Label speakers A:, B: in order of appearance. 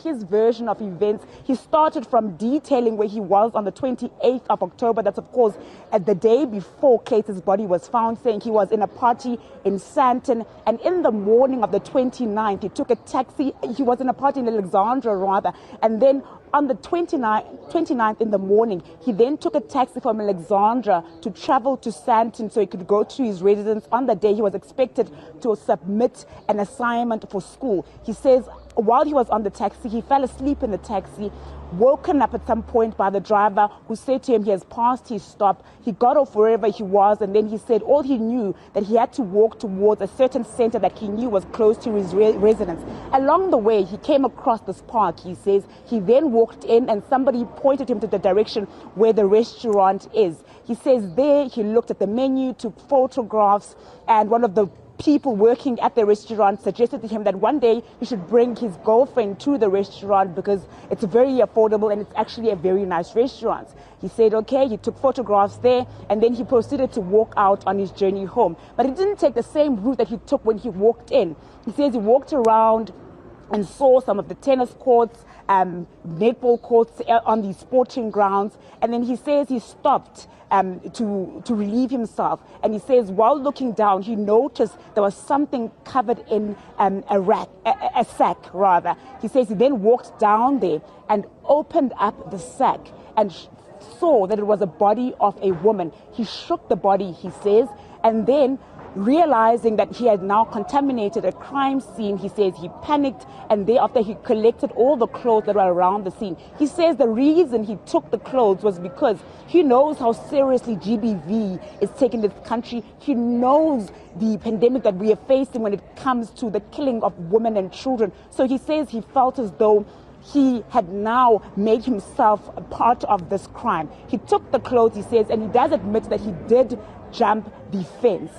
A: his version of events. He started from detailing where he was on the 28th of October. That's, of course, at the day before Katie's body was found, saying he was in a party in Sandton. And in the morning of the 29th, he took a taxi. He was in a party in Alexandra, rather. And then on the 29th in the morning, he then took a taxi from Alexandra to travel to Sandton so he could go to his residence. On the day, he was expected to submit an assignment for school. He says while he was on the taxi, he fell asleep in the taxi, woken up at some point by the driver who said to him he has passed his stop. He got off wherever he was, and then he said all he knew that he had to walk towards a certain center that he knew was close to his residence. Along the way, he came across this park, he says. He then walked in and somebody pointed him to the direction where the restaurant is. He says there he looked at the menu, took photographs, and one of the people working at the restaurant suggested to him that one day he should bring his girlfriend to the restaurant because it's very affordable and it's actually a very nice restaurant. He said, okay, he took photographs there, and then he proceeded to walk out on his journey home. But he didn't take the same route that he took when he walked in. He says he walked around and saw some of the tennis courts, netball courts on the sporting grounds. And then he says he stopped to relieve himself. And he says while looking down, he noticed there was something covered in a sack, rather. He says he then walked down there and opened up the sack and saw that it was a body of a woman. He shook the body, he says, and then realizing that he had now contaminated a crime scene, he says he panicked, and thereafter he collected all the clothes that were around the scene. He says the reason he took the clothes was because he knows how seriously GBV is taking this country. He knows the pandemic that we are facing when it comes to the killing of women and children. So he says he felt as though he had now made himself a part of this crime. He took the clothes, he says, and he does admit that he did jump the fence.